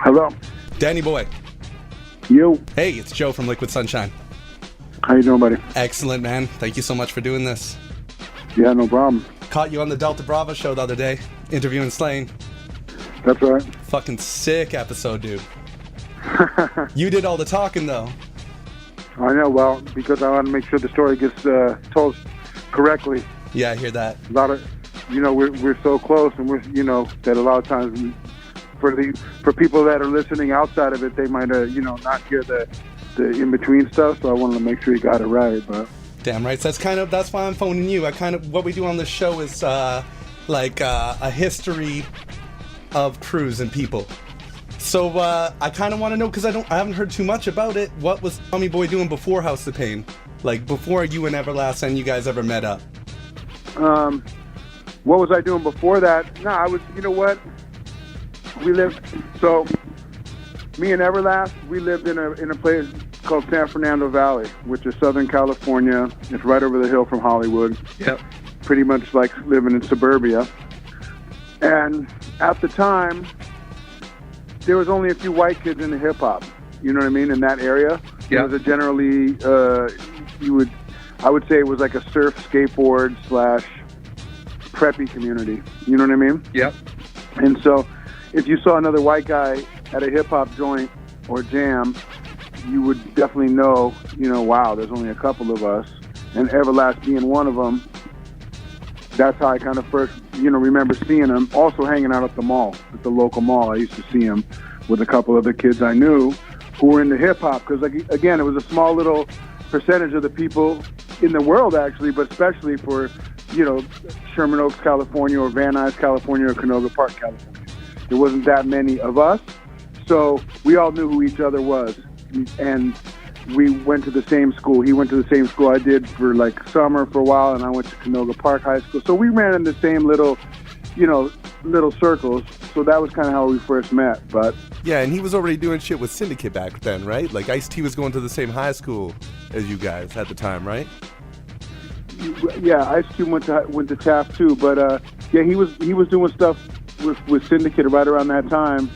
Hello. Danny boy. You. Hey, it's Joe from Liquid Sunshine. How you doing, buddy? Excellent, man. Thank you so much for doing this. Yeah, no problem. Caught you on the Delta Bravo show the other day, interviewing Slane. That's right. Fucking sick episode, dude. You did all the talking, though. I know, well, because I want to make sure the story gets told correctly. Yeah, I hear that. A lot of, we're so close, and we're, that a lot of times for people that are listening outside of it, they might, not hear the in between stuff. So I wanted to make sure you got it right. But damn right. So that's why I'm phoning you. What we do on this show is a history of crews and people. So I kind of want to know, because I haven't heard too much about it. What was Tommy Boy doing before House of Pain? Like before you and Everlast and you guys ever met up? What was I doing before that? No, I was. You know what? We lived. So me and Everlast, we lived in a place called San Fernando Valley, which is Southern California. It's right over the hill from Hollywood. Yep. Pretty much like living in suburbia. And at the time, there was only a few white kids into hip hop. You know what I mean? In that area, yeah. It was generally I would say it was like a surf, skateboard / preppy community. You know what I mean? Yep. And so, if you saw another white guy at a hip hop joint or jam, you would definitely know, wow, there's only a couple of us, and Everlast being one of them. That's how I kind of first, remember seeing him. Also hanging out at the mall, at the local mall. I used to see him with a couple other kids I knew who were into hip hop. Because again, it was a small little percentage of the people in the world, actually, but especially for, Sherman Oaks, California, or Van Nuys, California, or Canoga Park, California. There wasn't that many of us, so we all knew who each other was, and we went to the same school. He went to the same school I did for like summer for a while, and I went to Canoga Park High School. So we ran in the same little circles. So that was kind of how we first met. But yeah, and he was already doing shit with Syndicate back then, right? Like Ice-T was going to the same high school as you guys at the time, right? Yeah, Ice-Cube went to Taft too. But yeah, he was doing stuff with Syndicate right around that time.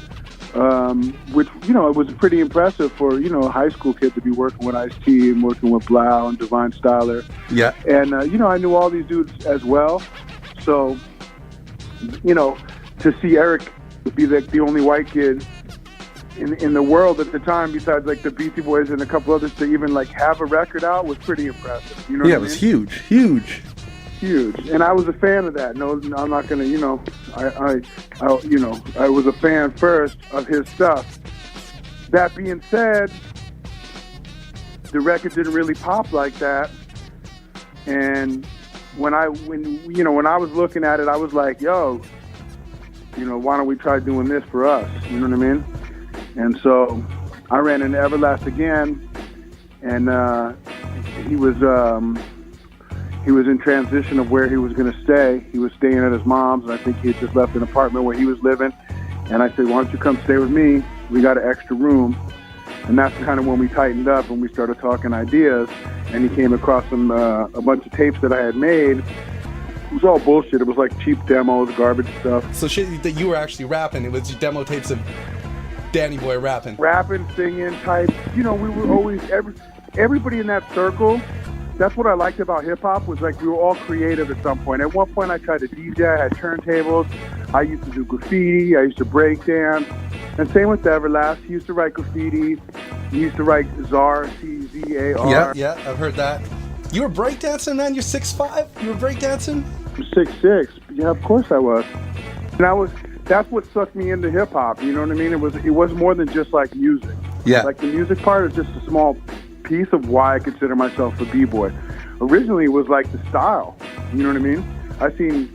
Which, it was pretty impressive for, a high school kid to be working with Ice-T and working with Blau and Divine Styler. Yeah. And, I knew all these dudes as well. So, to see Eric be the only white kid in the world at the time, besides like the Beastie Boys and a couple others, to even like have a record out was pretty impressive. You know what I mean? It was huge. Huge, and I was a fan of that. No, I'm not gonna, I was a fan first of his stuff. That being said, the record didn't really pop like that. And when I was looking at it, I was like, yo, why don't we try doing this for us? You know what I mean? And so I ran into Everlast again, and he was in transition of where he was going to stay. He was staying at his mom's, and I think he had just left an apartment where he was living. And I said, why don't you come stay with me? We got an extra room. And that's kind of when we tightened up and we started talking ideas. And he came across a bunch of tapes that I had made. It was all bullshit. It was like cheap demos, garbage stuff. So shit that you were actually rapping. It was demo tapes of Danny Boy rapping. Rapping, singing, type. We were always, everybody in that circle. That's what I liked about hip-hop, was like we were all creative at some point. At one point I tried to DJ, I had turntables, I used to do graffiti, I used to break dance, and same with Everlast. He used to write graffiti, he used to write Czar, C-Z-A-R. Yeah, I've heard that. You were breakdancing, man? You're 6'5"? You were breakdancing? I'm 6'6". Yeah, of course I was. And that's what sucked me into hip-hop, you know what I mean? It was more than just like music. Yeah. Like the music part is just a small piece of why I consider myself a b-boy. Originally, it was like the style. You know what I mean? I seen,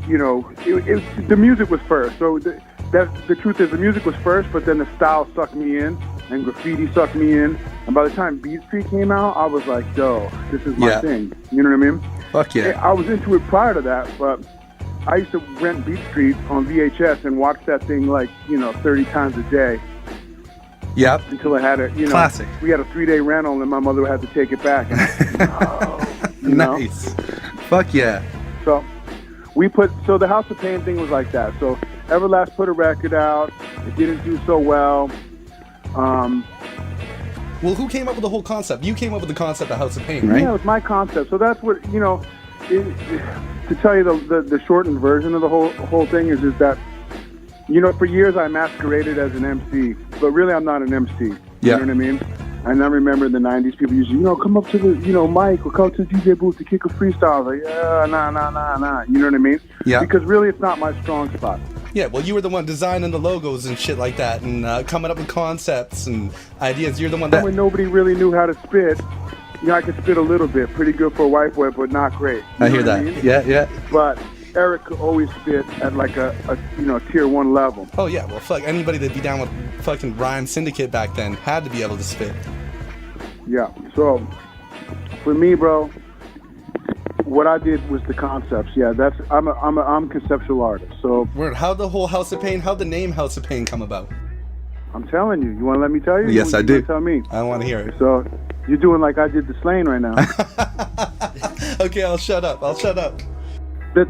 the music was first. So the truth is, the music was first, but then the style sucked me in, and graffiti sucked me in. And by the time Beat Street came out, I was like, yo, this is my thing. You know what I mean? Fuck yeah. I was into it prior to that, but I used to rent Beat Street on VHS and watch that thing 30 times a day. Yep. Until I had classic. We had a 3-day rental, and my mother had to take it back. And, nice. Fuck yeah. So the House of Pain thing was like that. So Everlast put a record out. It didn't do so well. Well, who came up with the whole concept? You came up with the concept of House of Pain, right? Yeah, it was my concept. So that's what, you know, to tell you the shortened version of the whole thing is that, you know, for years I masqueraded as an MC, but really I'm not an MC. Yeah. You know what I mean? And I remember in the 90s, people used to, you know, come up to the, you know, mic or come to the DJ booth to kick a freestyle. I was like, yeah, nah. You know what I mean? Yeah. Because really it's not my strong spot. Yeah, well, you were the one designing the logos and shit like that, and coming up with concepts and ideas. You're the one that... When nobody really knew how to spit, you know, I could spit a little bit. Pretty good for a white boy, but not great. I hear that. I mean? Yeah. But Eric could always spit at like a you know, tier 1 level. Oh, yeah, well, fuck, anybody that'd be down with fucking Rhyme Syndicate back then had to be able to spit. Yeah, so for me, bro, what I did was the concepts. Yeah, I'm a conceptual artist. So Word, how'd the whole House of Pain, how'd the name House of Pain come about? I'm telling you. You want to let me tell you? Yes, I do. Tell me. I want to hear it. So you're doing like I did the slaying right now. Okay, I'll shut up. The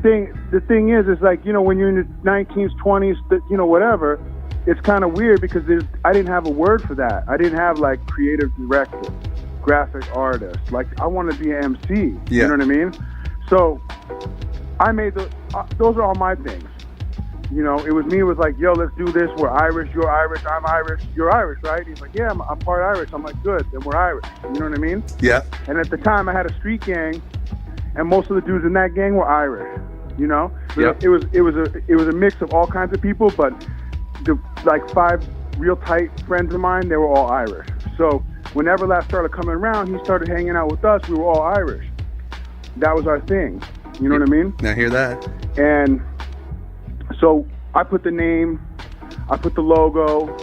thing is like, you know, when you're in the 19s, 20s, you know, whatever, it's kind of weird because I didn't have a word for that. I didn't have like creative director, graphic artist. Like I want to be an MC. Yeah. You know what I mean? So I made those are all my things. You know, it was me. It was like, yo, let's do this. We're Irish. You're Irish. I'm Irish. You're Irish, right? He's like, yeah, I'm part Irish. I'm like, good. Then we're Irish. You know what I mean? Yeah. And at the time, I had a street gang, and most of the dudes in that gang were Irish. You know? Yep. It was a mix of all kinds of people, but the like 5 real tight friends of mine, they were all Irish. So when Everlast started coming around, he started hanging out with us. We were all Irish. That was our thing. You know what I mean? I hear that. And so I put the name, I put the logo.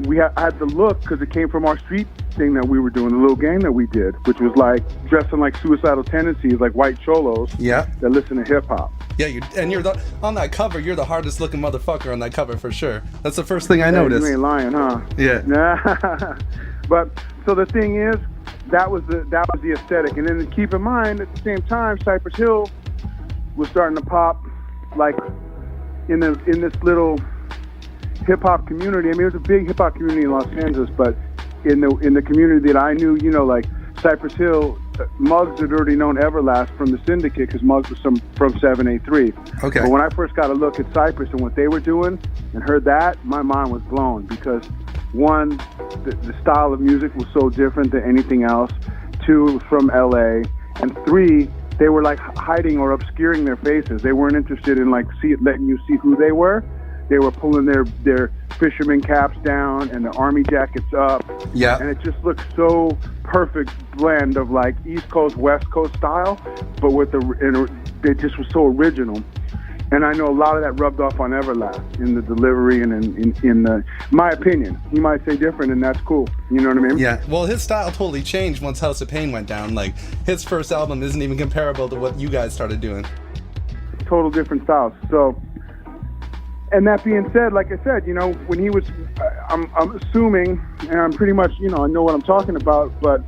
I had the look because it came from our street thing that we were doing, the little game that we did, which was like dressing like suicidal tendencies, like white cholos. Yeah. That listen to hip hop. Yeah, you're on that cover. You're the hardest looking motherfucker on that cover for sure. That's the first thing I noticed. You ain't lying, huh? Yeah. But so the thing is, that was the aesthetic, and then keep in mind at the same time, Cypress Hill was starting to pop, like in this little hip hop community. I mean, it was a big hip hop community in Los Angeles, but in the community that I knew, you know, like Cypress Hill, Muggs had already known Everlast from the Syndicate because Muggs was from 783. Okay. But when I first got a look at Cypress and what they were doing and heard that, my mind was blown because one, the style of music was so different than anything else. 2, it was from LA, and 3, they were like hiding or obscuring their faces. They weren't interested in like letting you see who they were. They were pulling their fisherman caps down and their army jackets up. Yeah. And it just looked so perfect blend of like East Coast, West Coast style, but it just was so original. And I know a lot of that rubbed off on Everlast in the delivery and in the, my opinion. He might say different, and that's cool. You know what I mean? Yeah. Well, his style totally changed once House of Pain went down. Like, his first album isn't even comparable to what you guys started doing. Total different styles. So, and that being said, like I said, you know, when he was, I'm assuming, and I'm pretty much, you know, I know what I'm talking about, but,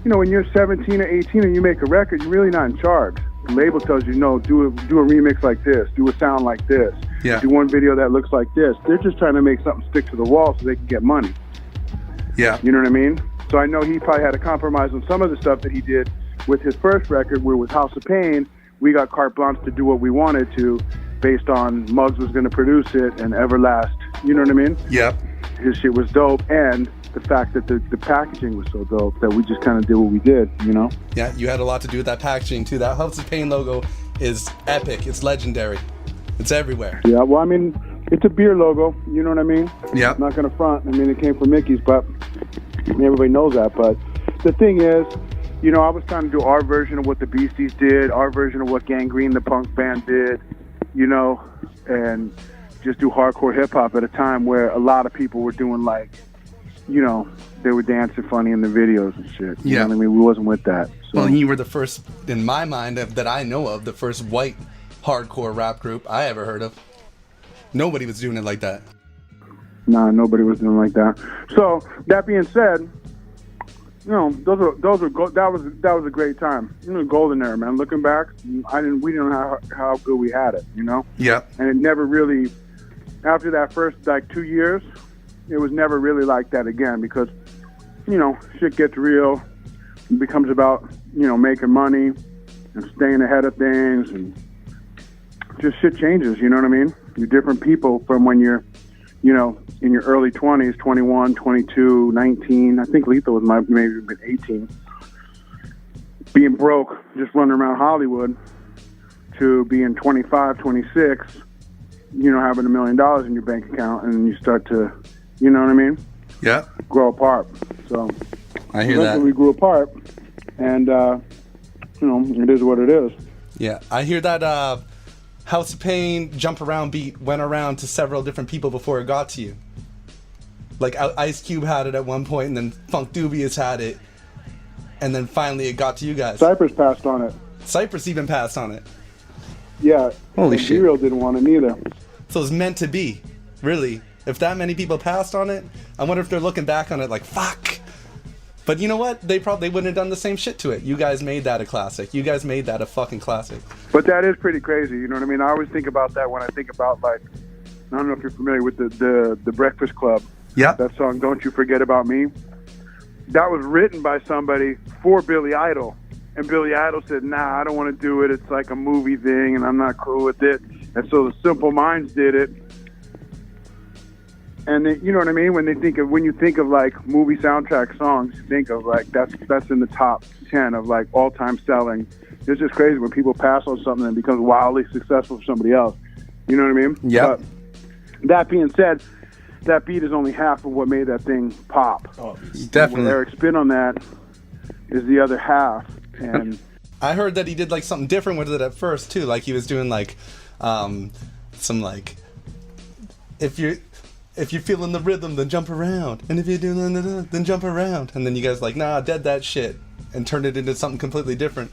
you know, when you're 17 or 18 and you make a record, you're really not in charge. The label tells you, no, do a remix like this, do a sound like this, do one video that looks like this. They're just trying to make something stick to the wall so they can get money. Yeah. You know what I mean? So I know he probably had to compromise on some of the stuff that he did with his first record, where with House of Pain, we got carte blanche to do what we wanted to, based on Muggs was going to produce it and Everlast. You know what I mean? Yep. His shit was dope, and the fact that the packaging was so dope that we just kind of did what we did, you know? Yeah, you had a lot to do with that packaging too. That House of Pain logo is epic. It's legendary. It's everywhere. Yeah, well, I mean, it's a beer logo, you know what I mean? Yeah. I'm not going to front. I mean, it came from Mickey's, but everybody knows that. But the thing is, you know, I was trying to do our version of what the Beasties did, our version of what Gangrene, the punk band, did, you know, and just do hardcore hip-hop at a time where a lot of people were doing, like, you know, they were dancing funny in the videos and shit. You know what I mean? We wasn't with that. So. Well, you were the first, in my mind, that I know of, the first white hardcore rap group I ever heard of. Nobody was doing it like that. Nah, nobody was doing like that. So that being said, you know, that was a great time. You know, golden era, man. Looking back, we didn't know how good we had it. You know. Yeah. And it never really after that first, like, 2 years, it was never really like that again because, you know, shit gets real. It becomes about, you know, making money and staying ahead of things, and just shit changes, you know what I mean? You're different people from when you're, you know, in your early 20s, 21, 22, 19. I think Lethal was maybe 18. Being broke, just running around Hollywood, to being 25, 26, you know, having $1 million in your bank account, and you start to, you know what I mean? Yeah. Grow apart. So I hear that. We grew apart, and, you know, it is what it is. Yeah, I hear that House of Pain Jump Around beat went around to several different people before it got to you. Like Ice Cube had it at one point, and then Funk Dubious had it, and then finally it got to you guys. Cypress passed on it. Cypress even passed on it. Yeah. Holy shit. D-Real didn't want it neither. So it's meant to be, really. If that many people passed on it, I wonder if they're looking back on it like, fuck. But you know what? They probably wouldn't have done the same shit to it. You guys made that a classic. You guys made that a fucking classic. But that is pretty crazy, you know what I mean? I always think about that when I think about, like, I don't know if you're familiar with the Breakfast Club. Yeah. That song, Don't You Forget About Me. That was written by somebody for Billy Idol. And Billy Idol said, nah, I don't want to do it. It's like a movie thing, and I'm not cool with it. And so the Simple Minds did it. And they, you know what I mean? When you think of like movie soundtrack songs, you think of like that's in the top 10 of like all-time selling. It's just crazy when people pass on something and it becomes wildly successful for somebody else. You know what I mean? Yeah. That being said, that beat is only half of what made that thing pop. Oh, definitely. When Eric spin on that is the other half. And I heard that he did like something different with it at first too. Like he was doing like some like if you're feeling the rhythm, then jump around, and if you're doing then jump around, and then you guys like dead that shit and turned it into something completely different.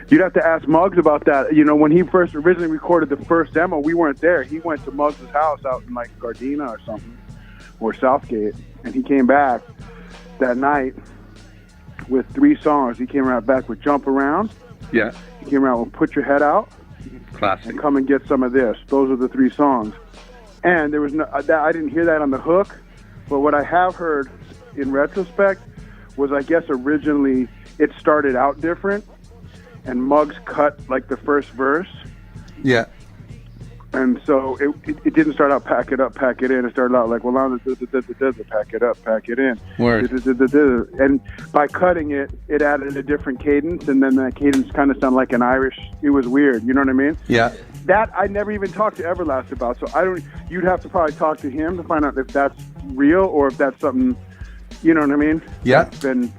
You'd have to ask Muggs about that. You know, when he first originally recorded the first demo, we weren't there. He went to Muggs' house out in like Gardena or something, or Southgate, and he came back that night with 3 songs. He came right back with Jump Around. Yeah. He came around with Put Your Head Out. Classic. And Come and Get Some of This. Those are the 3 songs. And there was no, I didn't hear that on the hook, but what I have heard in retrospect was, I guess originally it started out different, and Muggs cut like the first verse. Yeah. And so it didn't start out pack it up, pack it in. It started out like, well, now pack it up, pack it in. Word. And by cutting it, it added a different cadence, and then that cadence kind of sounded like an Irish. It was weird, you know what I mean? Yeah. That I never even talked to Everlast about, so I don't. You'd have to probably talk to him to find out if that's real or if that's something, you know what I mean? Yeah. That's been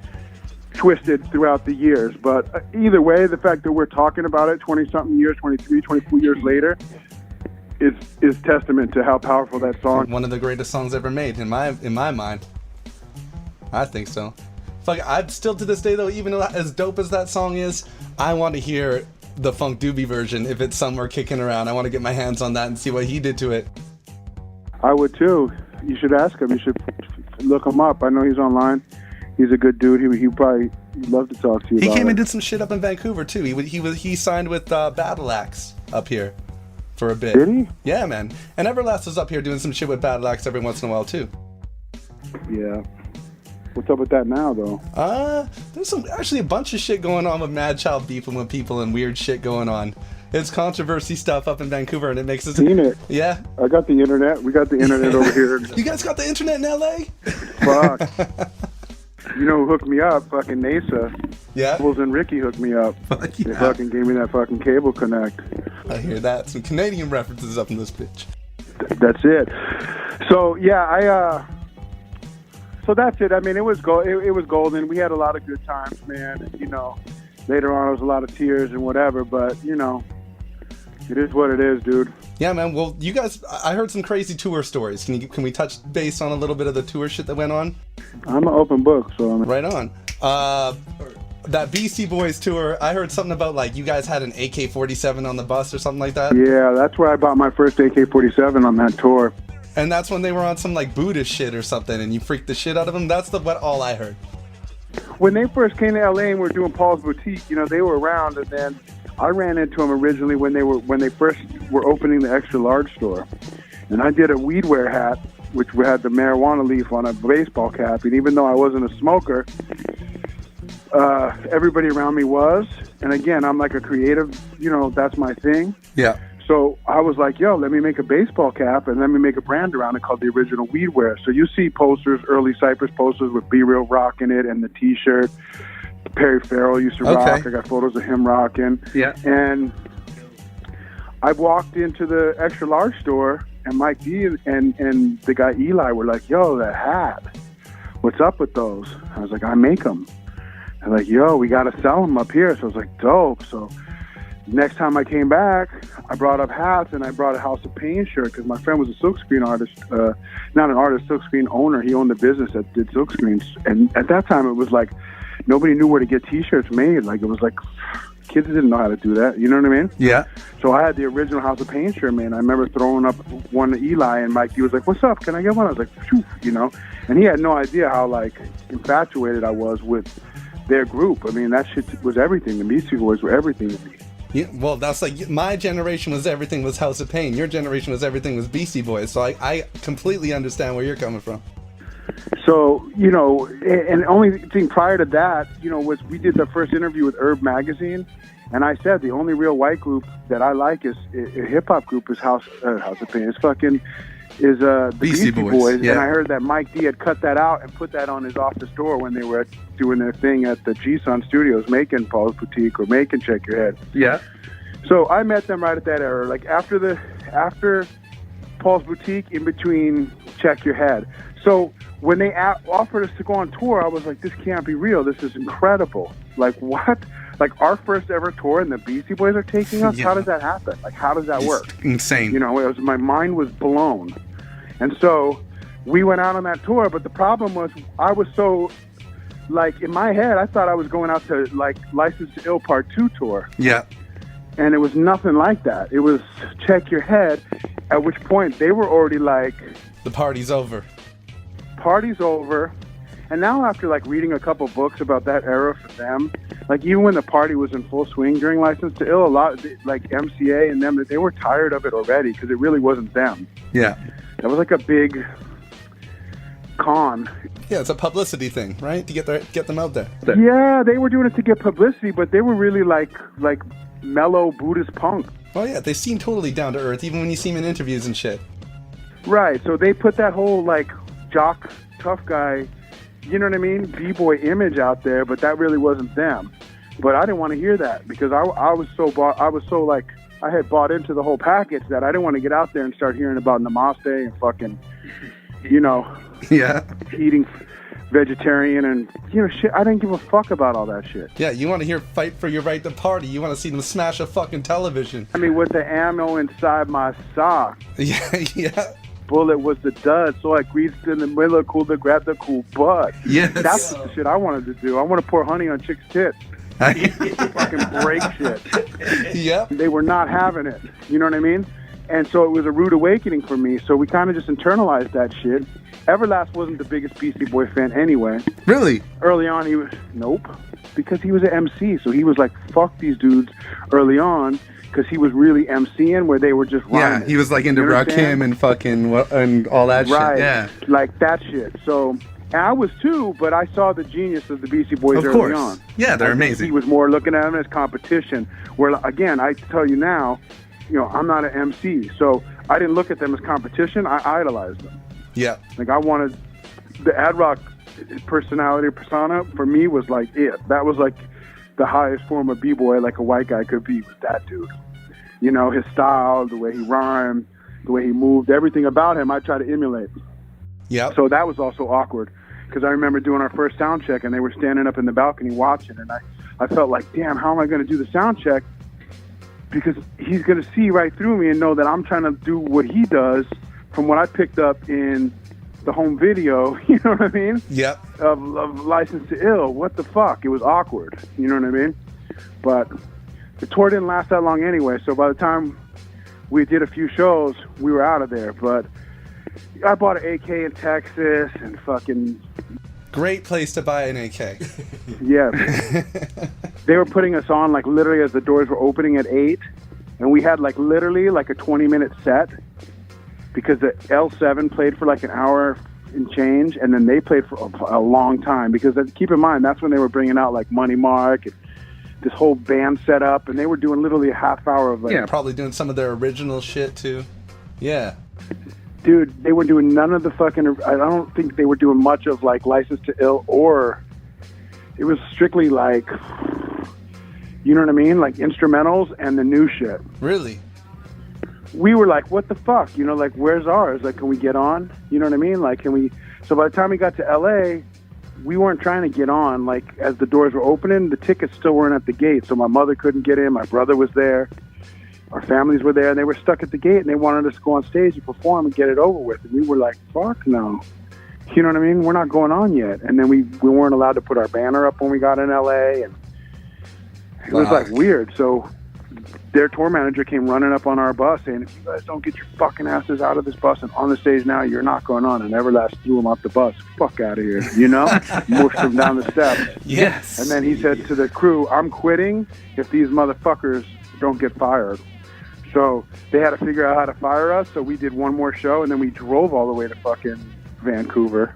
twisted throughout the years. But either way, the fact that we're talking about it 20-something years, 23, 24 years later, is testament to how powerful that song. One of the greatest songs ever made in my mind. I think so. Fuck, I'm still to this day though, even though as dope as that song is, I want to hear the Funk Doobie version if it's somewhere kicking around. I want to get my hands on that and see what he did to it. I would too. You should ask him. You should look him up. I know he's online. He's a good dude. He probably love to talk to you. He came and did some shit up in Vancouver too. He signed with Battle Axe up here for a bit. Did he? Yeah, man. And Everlast was up here doing some shit with Battle Axe every once in a while too. Yeah. What's up with that now, though? There's actually a bunch of shit going on with Mad Child beefing with people and weird shit going on. It's controversy stuff up in Vancouver, and it makes us. Seen it? Yeah. I got the internet. We got the internet over here. You guys got the internet in LA? Fuck. You know who hooked me up? Fucking NASA. Yeah. Bubbles and Ricky hooked me up. Fuck yeah. They fucking gave me that fucking cable connect. I hear that. Some Canadian references up in this bitch. That's it. So yeah, So that's it. I mean, it was golden. We had a lot of good times, man. And, you know, later on, it was a lot of tears and whatever. But you know, it is what it is, dude. Yeah, man. Well, you guys, I heard some crazy tour stories. Can we touch base on a little bit of the tour shit that went on? I'm an open book, so right on. That Beastie Boys tour, I heard something about like you guys had an AK-47 on the bus or something like that. Yeah, that's where I bought my first AK-47 on that tour. And that's when they were on some like Buddhist shit or something, and you freaked the shit out of them. That's all I heard. When they first came to LA and we were doing Paul's Boutique, you know, they were around, and then I ran into them originally when they first were opening the extra large store, And I did a weed wear hat, which had the marijuana leaf on a baseball cap. And even though I wasn't a smoker, everybody around me was. And again, I'm like a creative, that's my thing. Yeah. So I was like, yo, let me make a baseball cap and let me make a brand around it called the Original Weed Wear. So you see posters, early Cypress posters with Be Real rocking it and the T-shirt. Perry Farrell used to rock. I got photos of him rocking. Yeah. And I walked into the extra large store, and Mike Deee and the guy Eli were like, yo, that hat, what's up with those? I was like, I make them. They're like, yo, we got to sell them up here. So I was like, dope. So next time I came back, I brought up hats, and I brought a House of Pain shirt because my friend was a silkscreen artist, not an artist, silkscreen owner. He owned a business that did silkscreens. And at that time, it was like nobody knew where to get T-shirts made. Like, it was like kids didn't know how to do that. You know what I mean? Yeah. So I had the original House of Pain shirt made. I remember throwing up one to Eli, and Mike, he was like, what's up? Can I get one? I was like, phew, And he had no idea how, like, infatuated I was with their group. I mean, that shit was everything. The Beastie Boys were everything to me. Yeah, well, that's like my generation was everything was House of Pain. Your generation was everything was Beastie Boys. So I completely understand where you're coming from. So, and the only thing prior to that, was we did the first interview with Herb Magazine, and I said the only real white group that I like is a hip-hop group is House of Pain. It's the Beastie Boys. Yeah. And I heard that Mike Deee had cut that out and put that on his office door when they were doing their thing at the G-Sun Studios, making Paul's Boutique or making Check Your Head. Yeah. So I met them right at that era, like after Paul's Boutique, in between Check Your Head. So when they offered us to go on tour, I was like, this can't be real. This is incredible. Like, what? Like, our first ever tour and the Beastie Boys are taking us? Yeah. How does that happen? Like, how does that work? Insane. My mind was blown. And so we went out on that tour, but the problem was I was so, like, in my head, I thought I was going out to, like, License to Ill Part 2 tour. Yeah. And it was nothing like that. It was Check Your Head, at which point they were already like... The party's over. Party's over. And now after, like, reading a couple books about that era for them, like, even when the party was in full swing during License to Ill, a lot, like, MCA and them, they were tired of it already because it really wasn't them. Yeah. That was like a big con. Yeah, it's a publicity thing, right? To get them out there. Yeah, they were doing it to get publicity, but they were really like mellow Buddhist punk. Oh yeah, they seem totally down to earth, even when you see them in interviews and shit. Right, so they put that whole, like, jock, tough guy, you know what I mean, B-boy image out there, but that really wasn't them. But I didn't want to hear that because I was so like, I had bought into the whole package that I didn't want to get out there and start hearing about Namaste and fucking, yeah, eating vegetarian and, shit. I didn't give a fuck about all that shit. Yeah, you want to hear fight for your right to party. You want to see them smash a fucking television. I mean, with the ammo inside my sock. Yeah. Bullet was the dud, so I greased in the middle, cool to grab the cool butt. Yes. That's the shit I wanted to do. I want to pour honey on chicks' tits. Fucking break shit. Yep. They were not having it. You know what I mean? And so it was a rude awakening for me. So we kind of just internalized that shit. Everlast wasn't the biggest Beastie Boy fan anyway. Really? Early on, he was... Nope. Because he was an MC. So he was like, fuck these dudes early on. Because he was really MCing where they were just rhyming. Yeah, he was like into Rakim and fucking and all that shit. Yeah. Like that shit. So... And I was too, but I saw the genius of the Beastie Boys early on. Yeah, they're amazing. He was more looking at them as competition. Where, again, I tell you now, I'm not an MC, so I didn't look at them as competition. I idolized them. Yeah. Like, I wanted the Ad Rock persona for me was like it. That was like the highest form of B-boy like a white guy could be, was that dude. His style, the way he rhymed, the way he moved, everything about him I try to emulate. Yeah. So that was also awkward because I remember doing our first sound check and they were standing up in the balcony watching, and I felt like, damn, how am I going to do the sound check? Because he's going to see right through me and know that I'm trying to do what he does from what I picked up in the home video, you know what I mean? Yep. Of License to Ill. What the fuck? It was awkward, you know what I mean? But the tour didn't last that long anyway, so by the time we did a few shows, we were out of there. But I bought an AK in Texas and fucking... Great place to buy an AK. Yeah. They were putting us on, like, literally as the doors were opening at 8. And we had, like, literally, like, a 20-minute set. because the L7 played for like an hour and change, and then they played for a long time, because keep in mind, that's when they were bringing out like Money Mark and this whole band setup, and they were doing literally a half hour of like... Yeah, probably doing some of their original shit too. Yeah. Dude, they were doing none of the fucking... I don't think they were doing much of like License to Ill, or it was strictly like... You know what I mean? Like instrumentals and the new shit. Really? We were like, what the fuck? You know, like, where's ours? Like, can we get on? You know what I mean? Like, can we... So by the time we got to LA, we weren't trying to get on. Like, as the doors were opening, the tickets still weren't at the gate. So my mother couldn't get in. My brother was there. Our families were there, and they were stuck at the gate, and they wanted us to go on stage and perform and get it over with. And we were like, fuck no. You know what I mean? We're not going on yet. And then we weren't allowed to put our banner up when we got in LA, and it was like weird. So their tour manager came running up on our bus saying, if you guys don't get your fucking asses out of this bus and on the stage now, you're not going on. And Everlast threw him off the bus. Fuck out of here, you know? Mushed him down the steps. Yes. And then he said to the crew, I'm quitting if these motherfuckers don't get fired. So they had to figure out how to fire us. So we did one more show, and then we drove all the way to fucking Vancouver.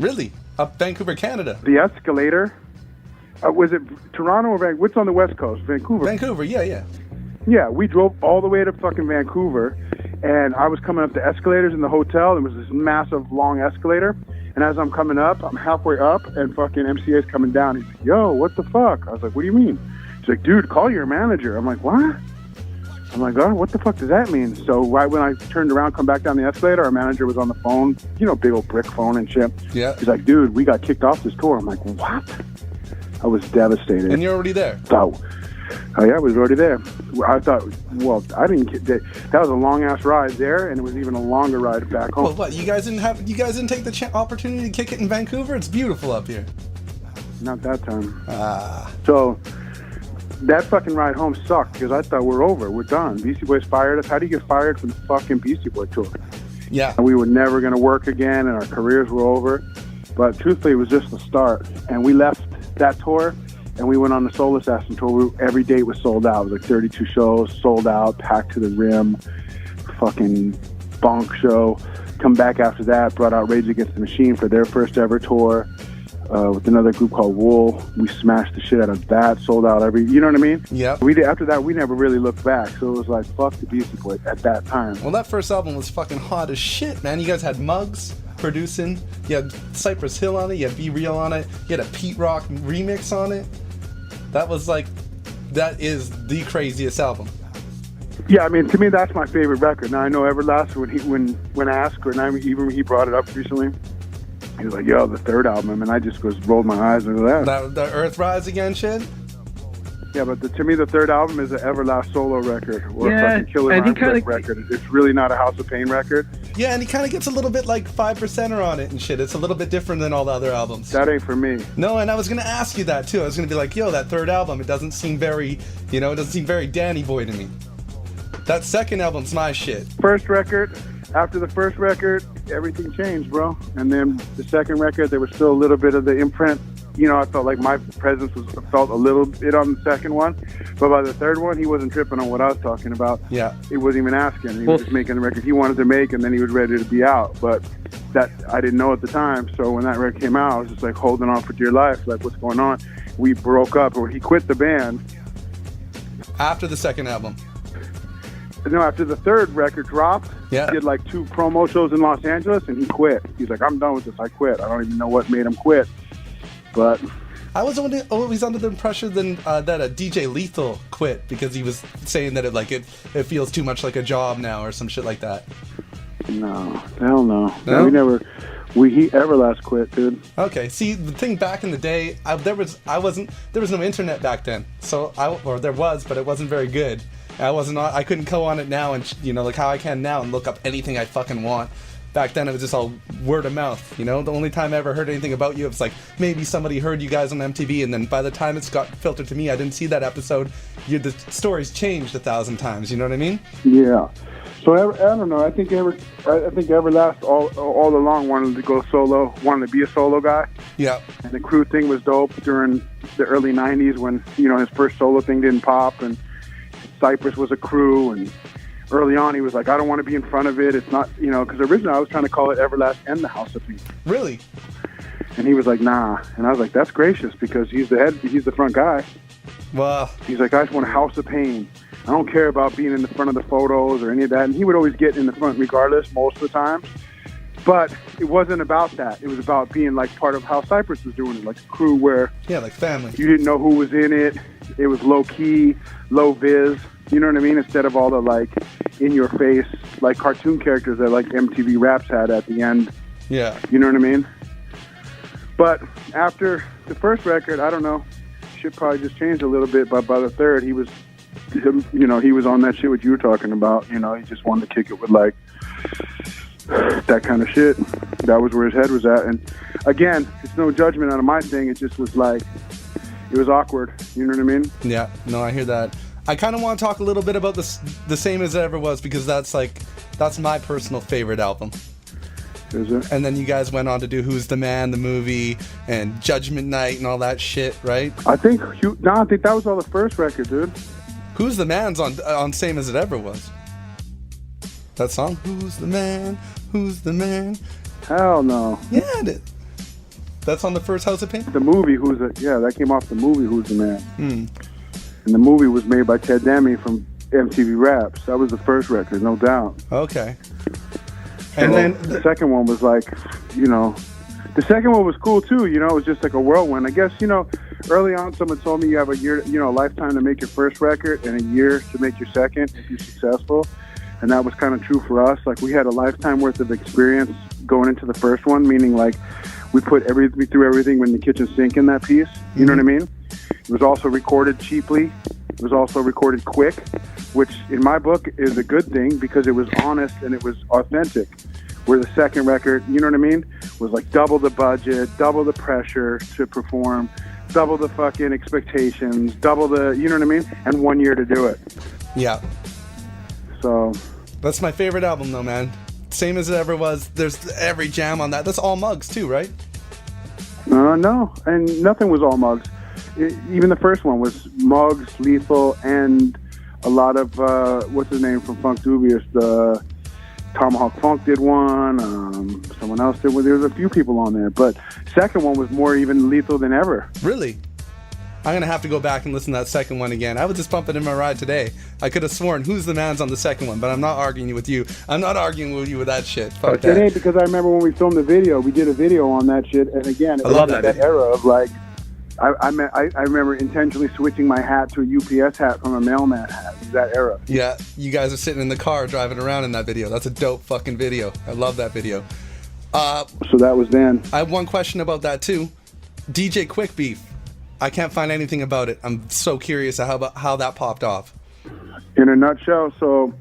Really? Up Vancouver, Canada? The escalator. Was it Toronto or Vancouver? What's on the West Coast? Vancouver. Vancouver, yeah. Yeah, we drove all the way to fucking Vancouver, and I was coming up the escalators in the hotel. There was this massive, long escalator, and as I'm coming up, I'm halfway up, and fucking MCA's coming down. He's like, yo, what the fuck? I was like, what do you mean? He's like, dude, call your manager. I'm like, what? I'm like, oh, what the fuck does that mean? So right when I turned around, come back down the escalator, our manager was on the phone, you know, big old brick phone and shit. Yeah. He's like, dude, we got kicked off this tour. I'm like, what? I was devastated. And you're already there? Oh yeah, I was already there. I thought, well, I didn't get that was a long ass ride there, and it was even a longer ride back home. Well, what, you guys didn't take the opportunity to kick it in Vancouver? It's beautiful up here. Not that time. So that fucking ride home sucked, because I thought we're done. Beastie Boys fired us. How do you get fired from the fucking Beastie Boy tour? Yeah. And we were never going to work again, and our careers were over. But truthfully, it was just the start. And we left that tour, and we went on the Soul Assassin tour. Every date was sold out. It was like 32 shows, sold out, packed to the rim, fucking bonk show. Come back after that, brought out Rage Against the Machine for their first ever tour with another group called Wool. We smashed the shit out of that, sold out you know what I mean? Yeah. After that, we never really looked back. So it was like, fuck the Beastie Boys at that time. Well, that first album was fucking hot as shit, man. You guys had Muggs producing, you had Cypress Hill on it, you had Be Real on it, you had a Pete Rock remix on it. That is the craziest album. Yeah, I mean, to me, that's my favorite record. Now, I know Everlast, when asked, or even when he brought it up recently, he was like, yo, the third album, and I just rolled my eyes and that. The Earth Rise Again shit? Yeah, but to me, the third album is an Everlast solo record, or a fucking Killer Rhymes record. It's really not a House of Pain record. Yeah, and he kind of gets a little bit like 5%er on it and shit. It's a little bit different than all the other albums. That ain't for me. No, and I was going to ask you that too. I was going to be like, yo, that third album, it doesn't seem very, it doesn't seem very Danny Boy to me. That second album's my shit. After the first record, everything changed, bro. And then the second record, there was still a little bit of the imprint. I felt like my presence felt a little bit on the second one. But by the third one, he wasn't tripping on what I was talking about. Yeah. He wasn't even asking. He was just making the record he wanted to make, and then he was ready to be out. But that I didn't know at the time. So when that record came out, I was just like holding on for dear life. Like, what's going on? We broke up, or he quit the band. After the second album? No, after the third record dropped, yeah. He did like 2 promo shows in Los Angeles, and he quit. He's like, I'm done with this. I quit. I don't even know what made him quit. But I was always under the impression that DJ Lethal quit because he was saying that it feels too much like a job now or some shit like that. No, hell no. He Everlast quit, dude. Okay, see, the thing back in the day, there was no internet back then, there was, but it wasn't very good. I couldn't go on it now and like how I can now and look up anything I fucking want. Back then, it was just all word of mouth, The only time I ever heard anything about you, it was like, maybe somebody heard you guys on MTV, and then by the time it's got filtered to me, I didn't see that episode. The story's changed 1,000 times, you know what I mean? Yeah. So, I don't know, I think Everlast all along wanted to go solo, wanted to be a solo guy. Yeah. And the crew thing was dope during the early 90s when, his first solo thing didn't pop, and Cypress was a crew, and early on he was like, I don't want to be in front of it. It's not, you know, because originally I was trying to call it Everlast and the House of Pain. Really? And he was like, nah. And I was like, that's gracious, because he's the front guy. Well, He's like, I just want a House of Pain. I don't care about being in the front of the photos or any of that. And he would always get in the front regardless most of the time. But it wasn't about that. It was about being like part of how Cypress was doing it, like a crew where yeah, like family. you didn't know who was in it. It was low key, low vis. You know what I mean? Instead of all the like in your face, like cartoon characters that like MTV Raps had at the end. Yeah. You know what I mean? But after the first record, I don't know, shit probably just changed a little bit. But by the third, he was, you know, he was on that shit what you were talking about. You know, he just wanted to kick it with like that kind of shit. That was where his head was at. And again, it's no judgment out of my thing. It just was like, it was awkward. You know what I mean? Yeah. No, I hear that. I kind of want to talk a little bit about this, The Same As It Ever Was, because that's my personal favorite album. Is it? And then you guys went on to do Who's the Man, the movie, and Judgment Night and all that shit, right? I think that was all the first record, dude. Who's the Man's on Same As It Ever Was. That song? Who's the man? Who's the man? Hell no. Yeah, it is. That's on the first House of Pain? The movie, that came off the movie, Who's the Man. Hmm. And the movie was made by Ted Demme from MTV Raps. That was the first record, no doubt. Okay. And And then then the second one was like, you know, the second one was cool too. You know, it was just like a whirlwind. I guess, you know, early on someone told me you have a year, you know, a lifetime to make your first record and a year to make your second if you're successful. And that was kind of true for us. Like we had a lifetime worth of experience going into the first one, meaning like we threw everything in the kitchen sink in that piece. You know what I mean? It was also recorded cheaply. It was also recorded quick, which in my book is a good thing because it was honest and it was authentic. Where the second record, you know what I mean, was like double the budget, double the pressure to perform, double the fucking expectations, double the, you know what I mean, and 1 year to do it. yeah. So That's my favorite album though, man. Same As It Ever Was. There's every jam on that. That's all Muggs too, right? no, and nothing was all Muggs. Even the first one was Muggs, Lethal, and a lot of what's his name from Funk Dubious. The Tomahawk Funk did one. Someone else did one. There was a few people on there, but second one was more even lethal than ever. Really? I'm gonna have to go back and listen to that second one again. I was just pumping in my ride today. I could have sworn Who's the Man's on the second one, but I'm not arguing with you. I'm not arguing with you with that shit. Fuck It that. ain't, because I remember when we filmed the video, we did a video on that shit, and again, it I was love like that that era of like, I remember intentionally switching my hat to a UPS hat from a mailman hat. It was that era. Yeah, you guys are sitting in the car driving around in that video. That's a dope fucking video. I love that video. So that was then. I have one question about that too. DJ Quik beef. I can't find anything about it. I'm so curious how that popped off. In a nutshell, so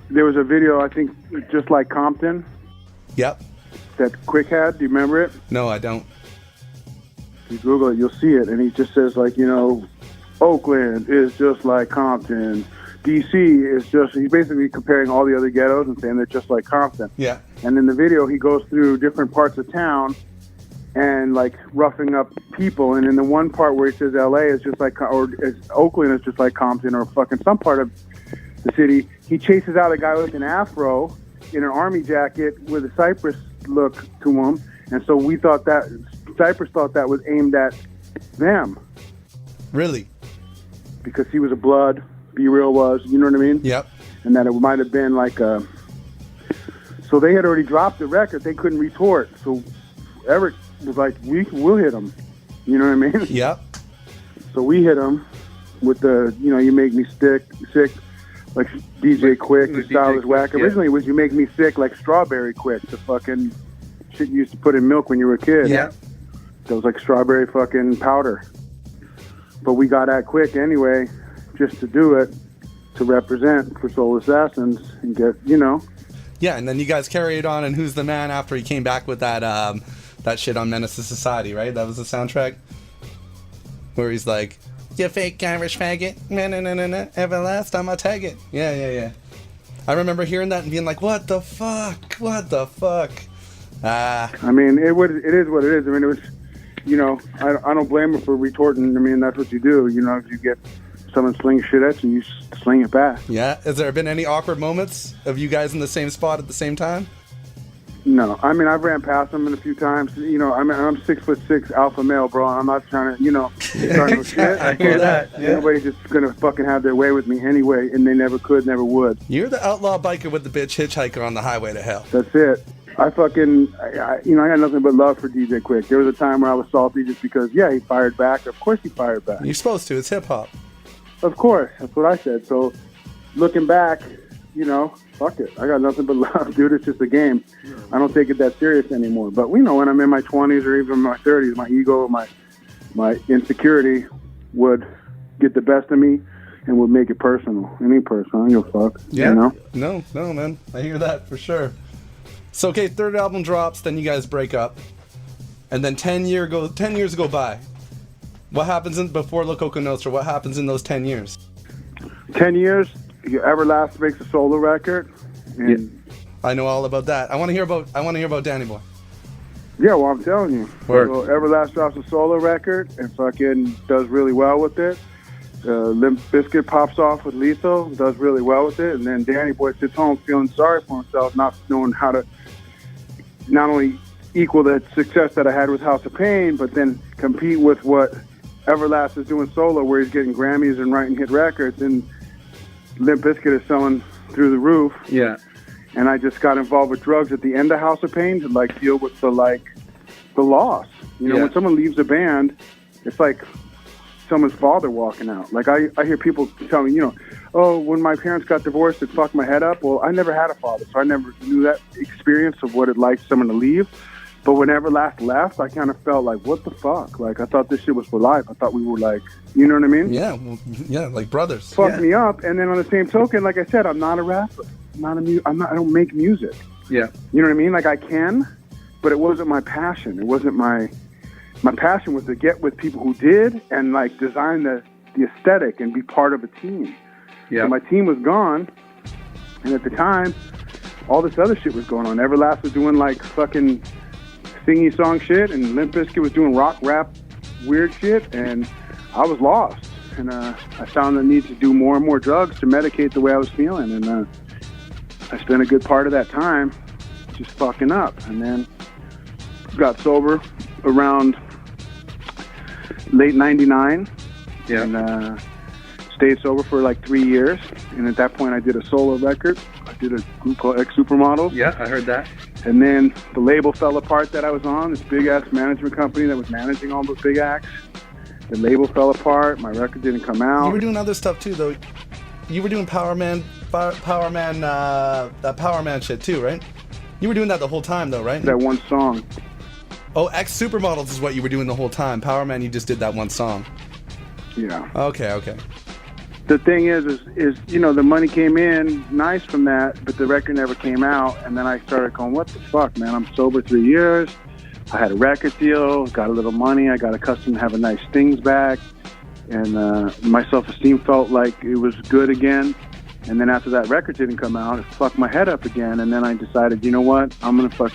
there was a video, I think, just like Compton, Yep. that Quik had. Do you remember it? No, I don't. You Google it, you'll see it. And he just says, like, you know, Oakland is just like Compton. D.C. is just, he's basically comparing all the other ghettos and saying they're just like Compton. Yeah. And in the video, he goes through different parts of town and, like, roughing up people. And in the one part where he says L.A. is just like, or Oakland is just like Compton, or fucking some part of the city, he chases out a guy with an afro in an army jacket with a Cypress look to him. And so we thought that, Cypress thought that was aimed at them. Really? Because he was a blood, Be Real was, you know what I mean? Yep. And that it might have been like a... So they had already dropped the record. They couldn't retort. So Eric was like, we'll hit him. You know what I mean? Yep. So we hit him with the, you know, You Make Me Sick, like DJ Quik, the style is whack. Yeah. Originally it was You Make Me Sick, like Strawberry Quik, the fucking shit you used to put in milk when you were a kid. Yeah. That was like strawberry fucking powder. But we got at Quik anyway, just to do it, to represent for Soul Assassins and get, you know. Yeah, and then you guys carried on and Who's the Man after he came back with that shit on Menace to Society, right? That was the soundtrack? Where he's like, you fake Irish faggot, na every last time I tag it. Yeah. I remember hearing that and being like, what the fuck? I mean, it is what it is. I mean, it was, you know, I don't blame him for retorting. I mean, that's what you do. You know, if you get someone slings shit at you, you sling it back. Yeah. Has there been any awkward moments of you guys in the same spot at the same time? No, I mean, I've ran past them a few times. You know, I mean, I'm 6'6" alpha male, bro. I'm not trying to, start no shit. I hear that. Yeah. Nobody's just gonna fucking have their way with me anyway, and they never could, never would. You're the outlaw biker with the bitch hitchhiker on the highway to hell. That's it. I got nothing but love for DJ Quik. There was a time where I was salty just because, he fired back. Of course he fired back. You're supposed to. It's hip hop. Of course. That's what I said. So, looking back, fuck it. I got nothing but love, dude. It's just a game. I don't take it that serious anymore. But when I'm in my 20s or even my 30s, my ego, my insecurity would get the best of me and would make it personal. Any personal. I don't give a fuck. Yeah. No, man. I hear that for sure. So, okay, third album drops, then you guys break up. And then 10 years go by. What happens before La Coka Nostra? What happens in those 10 years? 10 years, Everlast makes a solo record. And I know all about that. I want to hear about Danny Boy. Yeah, well, I'm telling you. Word. So Everlast drops a solo record and fucking does really well with it. Limp Bizkit pops off with Lethal, does really well with it. And then Danny Boy sits home feeling sorry for himself, not knowing how to not only equal the success that I had with House of Pain, but then compete with what Everlast is doing solo, where he's getting Grammys and writing hit records, and Limp Bizkit is selling through the roof. Yeah. And I just got involved with drugs at the end of House of Pain to deal with the loss. When someone leaves a band, it's like someone's father walking out. Like I hear people tell me, when my parents got divorced, it fucked my head up. Well, I never had a father, so I never knew that experience of what it like someone to leave. But when Everlast left, I kind of felt like, what the fuck? Like, I thought this shit was for life. I thought we were like, you know what I mean? Yeah, like brothers. Fucked me up. And then on the same token, like I said, I'm not a rapper. I don't make music. Yeah. You know what I mean? Like, I can, but it wasn't my passion. It wasn't my passion was to get with people who did and design the aesthetic and be part of a team. Yeah. So my team was gone, and at the time, all this other shit was going on. Everlast was doing fucking singy song shit, and Limp Bizkit was doing rock, rap, weird shit, and I was lost. And I found the need to do more and more drugs to medicate the way I was feeling, and I spent a good part of that time just fucking up, and then got sober around late 99. Yeah. And stayed sober for 3 years, and at that point I did a solo record. I did a group called X Supermodels. Yeah, I heard that. And then the label fell apart that I was on, this big-ass management company that was managing all those big acts. The label fell apart. My record didn't come out. You were doing other stuff, too, though. You were doing Power Man shit, too, right? You were doing that the whole time, though, right? That one song. Oh, X Supermodels is what you were doing the whole time. Power Man, you just did that one song. Yeah. Okay. The thing is the money came in nice from that, but the record never came out. And then I started going, what the fuck, man? I'm sober 3 years. I had a record deal, got a little money. I got accustomed to having nice things back. And my self-esteem felt like it was good again. And then after that record didn't come out, it fucked my head up again. And then I decided, you know what? I'm going to start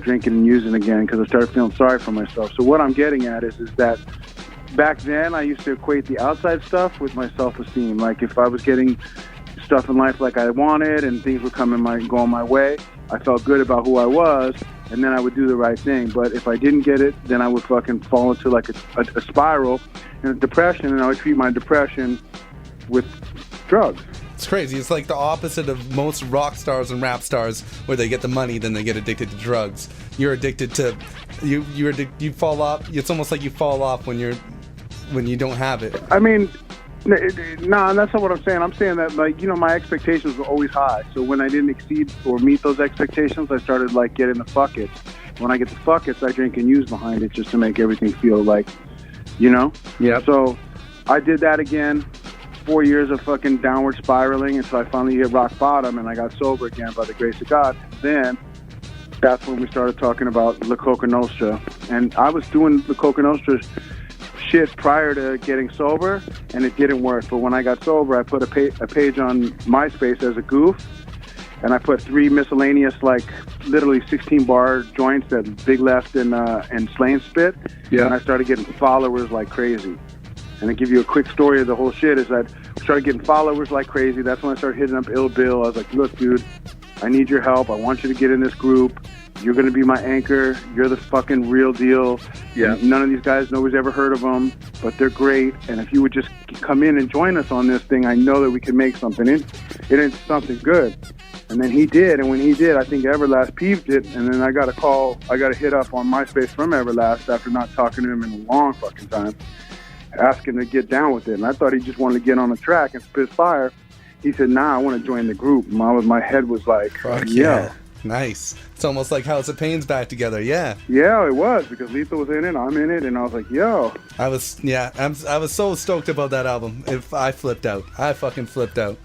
drinking and using again, because I started feeling sorry for myself. So what I'm getting at is that back then I used to equate the outside stuff with my self-esteem. Like if I was getting stuff in life like I wanted and things were going my way, I felt good about who I was, and then I would do the right thing. But if I didn't get it, then I would fucking fall into a spiral and a depression, and I would treat my depression with drugs. It's crazy. It's like the opposite of most rock stars and rap stars, where they get the money, then they get addicted to drugs. You're addicted to, you fall off. It's almost like you fall off when you don't have it. I mean, no, that's not what I'm saying. I'm saying that my expectations were always high. So when I didn't exceed or meet those expectations, I started getting the fuck it's. When I get the fuck it's, I drink and use behind it just to make everything feel Yeah. So I did that again. 4 years of fucking downward spiraling until I finally hit rock bottom, and I got sober again by the grace of God. Then that's when we started talking about La Coka Nostra. And I was doing La Coka Nostra shit prior to getting sober, and it didn't work. But when I got sober, I put a page on MySpace as a goof, and I put 3 miscellaneous, literally 16-bar joints that Big Left and Slain spit. Yeah. And I started getting followers like crazy. And to give you a quick story of the whole shit is that we started getting followers like crazy. That's when I started hitting up Ill Bill. I was like, look, dude, I need your help. I want you to get in this group. You're going to be my anchor. You're the fucking real deal. Yeah. And none of these guys, nobody's ever heard of them, but they're great. And if you would just come in and join us on this thing, I know that we can make something. It is something good. And then he did. And when he did, I think Everlast peeved it. And then I got a hit up on MySpace from Everlast after not talking to him in a long fucking time, asking to get down with it. And I thought he just wanted to get on the track and spit fire. He said, nah, I want to join the group. My head was like, Fuck yeah. Nice. It's almost like House of Pain's back together. Yeah. Yeah, it was, because Lethal was in it, I'm in it, and I was like, yo. I was so stoked about that album. If I flipped out. I fucking flipped out.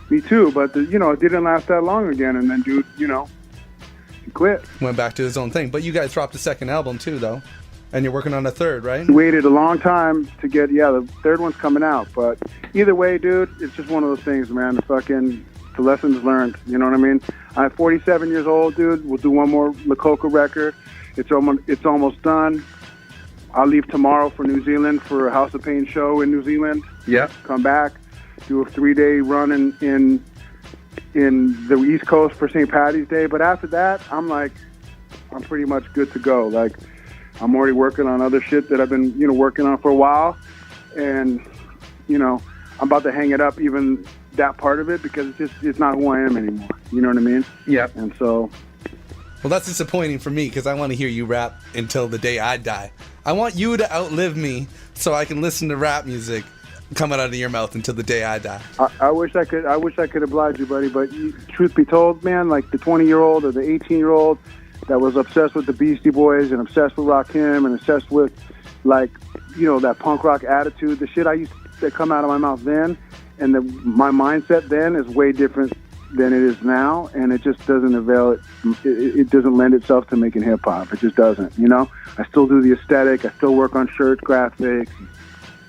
Me too, but it didn't last that long again, and then dude, he quit. Went back to his own thing. But you guys dropped a second album too, though. And you're working on a third, right? We waited a long time to get, the third one's coming out, but either way, dude, it's just one of those things, man. The lessons learned, you know what I mean? I'm 47 years old, dude. We'll do one more La Coka record. It's almost done. I'll leave tomorrow for New Zealand for a House of Pain show in New Zealand. Yeah. Come back, do a 3-day run in the East Coast for St. Paddy's Day. But after that, I'm pretty much good to go. Like, I'm already working on other shit that I've been, working on for a while. And, I'm about to hang it up, even that part of it, because it's not who I am anymore. You know what I mean? Yeah. And so... Well, that's disappointing for me, because I want to hear you rap until the day I die. I want you to outlive me so I can listen to rap music coming out of your mouth until the day I die. I wish I could oblige you, buddy, but truth be told, man, like the 20-year-old or the 18-year-old that was obsessed with the Beastie Boys and obsessed with Rakim and obsessed with, that punk rock attitude, the shit I used to come out of my mouth then, and my mindset then is way different than it is now, and it just doesn't avail it doesn't lend itself to making hip-hop. It just doesn't, I still do the aesthetic. I still work on shirt graphics.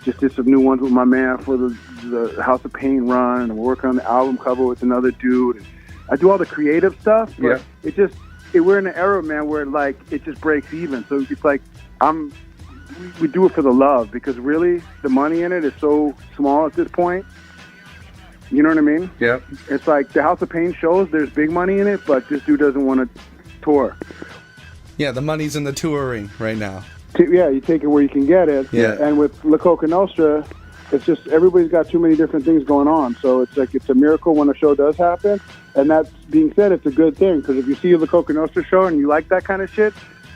Just did some new ones with my man for the House of Pain run, and we're working on the album cover with another dude. And I do all the creative stuff, but we're in an era, man, where it just breaks even. So it's like we do it for the love, because really the money in it is so small at this point. You know what I mean? Yeah. It's like the House of Pain shows, there's big money in it, but this dude doesn't want to tour. Yeah, the money's in the touring right now. Yeah, you take it where you can get it. Yeah. And with La Coka Nostra, it's just everybody's got too many different things going on. So it's a miracle when a show does happen. And that being said, it's a good thing, because if you see a La Coka Nostra show and you like that kind of shit,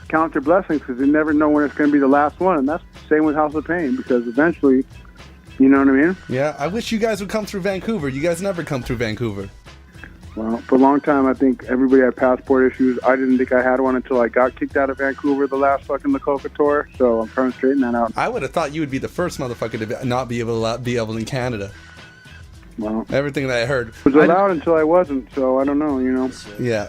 count your blessings, because you never know when it's going to be the last one. And that's the same with House of Pain, because eventually... You know what I mean? Yeah, I wish you guys would come through Vancouver. You guys never come through Vancouver. Well, for a long time, I think everybody had passport issues. I didn't think I had one until I got kicked out of Vancouver the last fucking La Coka tour, so I'm trying to straighten that out. I would have thought you would be the first motherfucker to not be able in Canada. Well, everything that I heard was allowed until I wasn't, so I don't know, Yeah.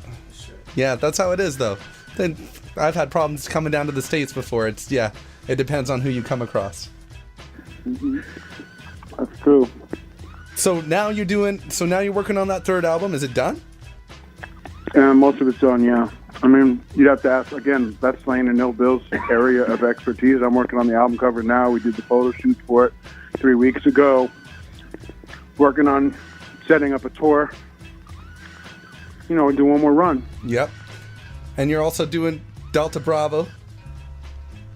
Yeah, that's how it is, though. Then I've had problems coming down to the States before. It depends on who you come across. Mm-hmm. That's true. So now you're working on that third album. Is it done? Most of it's done, yeah. I mean, you'd have to ask, again, that's Lane and Ill Bill's area of expertise. I'm working on the album cover now. We did the photo shoot for it 3 weeks ago. Working on setting up a tour. Do one more run. Yep. And you're also doing Delta Bravo,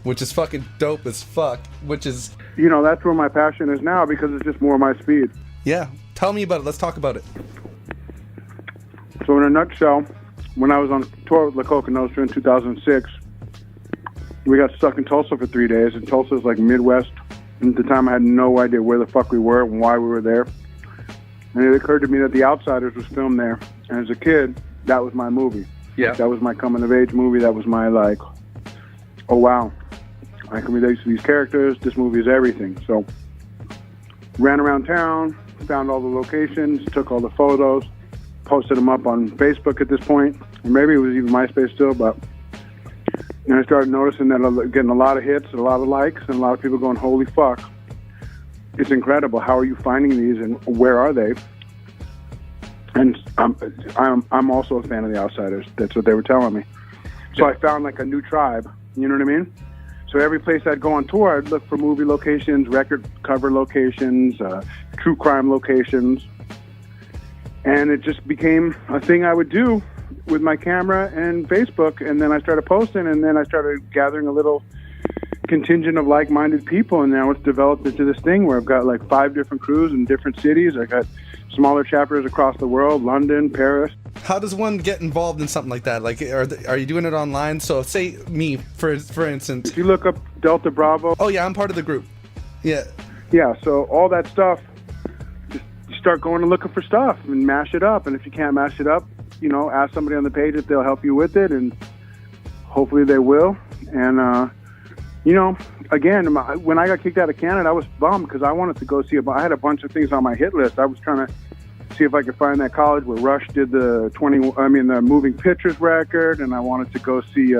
which is fucking dope as fuck, which is... that's where my passion is now, because it's just more my speed. Yeah. Tell me about it. Let's talk about it. So in a nutshell, when I was on tour with La Coka Nostra in 2006, we got stuck in Tulsa for 3 days, and Tulsa's like Midwest. And at the time, I had no idea where the fuck we were and why we were there. And it occurred to me that The Outsiders was filmed there. And as a kid, that was my movie. Yeah. That was my coming-of-age movie. That was my, oh, wow. I can relate to these characters. This movie is everything. So, ran around town, found all the locations, took all the photos, posted them up on Facebook at this point. Or maybe it was even MySpace still, but... And I started noticing that I'm getting a lot of hits, and a lot of likes, and a lot of people going, holy fuck. It's incredible. How are you finding these, and where are they? And I'm also a fan of The Outsiders. That's what they were telling me. So I found a new tribe. You know what I mean? So every place I'd go on tour, I'd look for movie locations, record cover locations, true crime locations. And it just became a thing I would do with my camera and Facebook. And then I started posting, and then I started gathering a little contingent of like-minded people. And now it's developed into this thing where I've got like 5 different crews in different cities. I got smaller chapters across the world, London, Paris. How does one get involved in something like that? Like, are you doing it online? So, say me, for instance. If you look up Delta Bravo. Oh, yeah, I'm part of the group. Yeah. Yeah, so all that stuff, just start going and looking for stuff and mash it up. And if you can't mash it up, you know, ask somebody on the page if they'll help you with it, and hopefully they will. And, you know, again, when I got kicked out of Canada, I was bummed because I wanted to go see I had a bunch of things on my hit list. I was trying to see if I could find that college where Rush did the Moving Pictures record, and I wanted to go see